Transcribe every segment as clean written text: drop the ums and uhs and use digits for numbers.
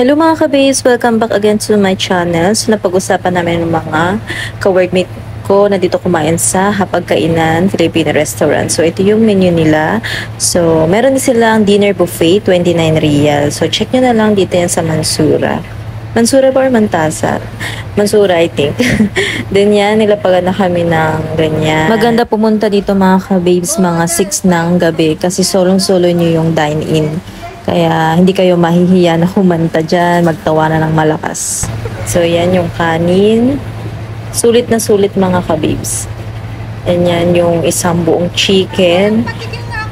Hello mga ka-babes! Welcome back again to my channel. So napag-usapan namin ng mga ka-workmate ko na dito kumain sa Hapagkainan Filipino Restaurant. So ito yung menu nila. So meron din silang dinner buffet, 29 real. So check nyo na lang dito yan sa Mansura. Mansura ba or Mantasar? Mansura, I think. Then yan, nilapagan na kami ng ganyan. Maganda pumunta dito mga ka-babes, mga 6 ng gabi kasi solong-solo nyo yung dine-in. Kaya hindi kayo mahihiya na kumanta dyan, magtawanan ng malakas. So yan yung kanin. Sulit na sulit mga kabibs. And yan yung isang buong chicken.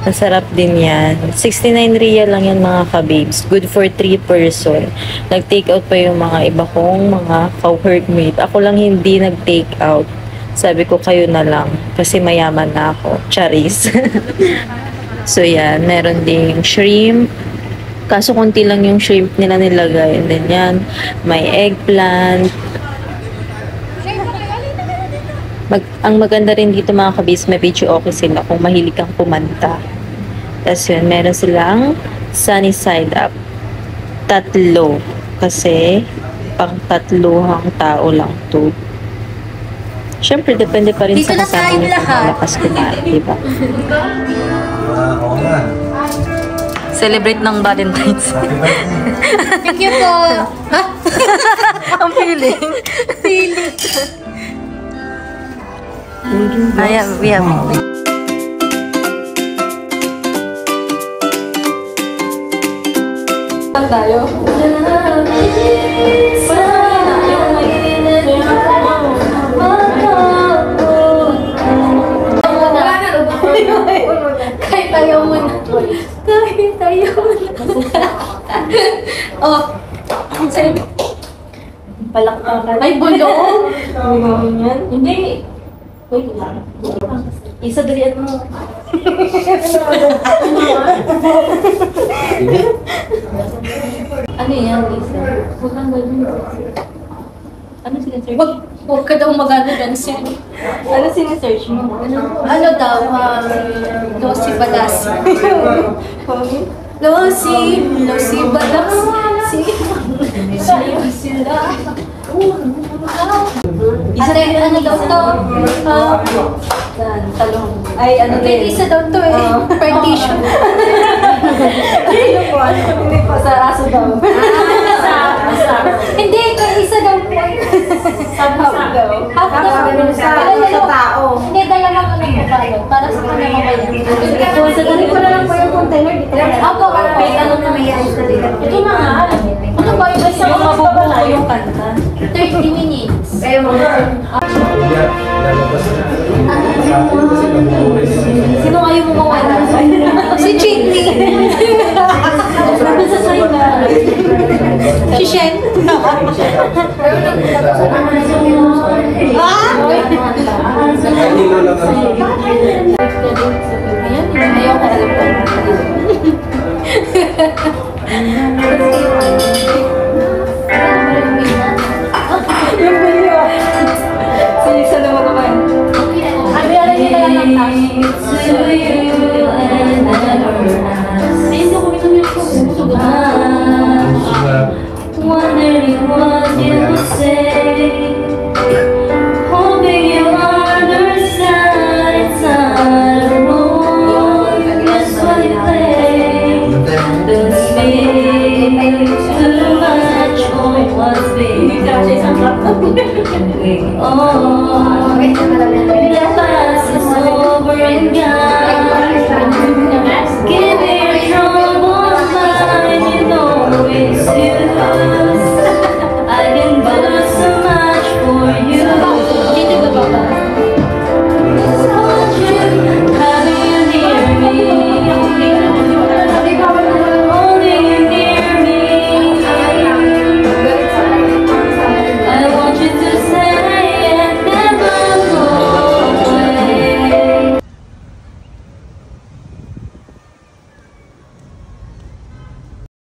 Masarap din yan. 69 real lang yan mga kabibs. Good for 3 person. Nag-take out pa yung mga iba kong mga ka-workmate. Ako lang hindi nag-take out. Sabi ko kayo na lang. Kasi mayaman na ako. Charis. So yan, meron ding shrimp. Kaso konti lang yung shrimp nila nilagay. And then yan, may eggplant. Ang maganda rin dito mga kabis, may video okay sila kung mahilig kang kumanta. Tapos yun, meron silang sunny side up. 3. Kasi, pang 3 tao lang to. Siyempre, depende pa rin dito sa kasama nyo kung malakas kumain, diba? Oo nga. Celebrate ng Valentine's. Thank you po. Ha? Ang feeling. Ayan, we have. Tayo. Kahit tayo muna. Oh. Palakpakan. Ay, bulong! Hindi. Wait lang. Isa dalian mo. Ano yan, Isa? Huwag kang gano'n. Ano sinesearch? Huwag ka daw magano dyan siya. Ano sinesearch mo? Ano daw? Losi Balas. Losi Balas. Sayo sila. Ate, ano daw to? Talong. Ay, ano din? Isa daw to eh. Partition. Hindi po, sa aso daw. Hindi, isa daw po. Half daw. Half daw. Sa tao. Hindi, dalawang ano po ba? Para sa kanya mamaya. So, sa ganito na lang po yung container dito. Ako, may ano na may ayos na dito. Ito na nga. Ano ba yung basta yung mabubula yung kanta? 30 minutes. Kayo mga. Sino kayo mo mawala? Si Chinny. Nasa sa'yo na. Si Shen. Ayaw ka alam pa. Yung video. Sinisa na mo naman. Ano yan ang nila ng tax? Wondering what you would say. Hoping you understand it's not wrong. That's what you play. Don't speak too much on what's being done. Oh, the past is over and gone.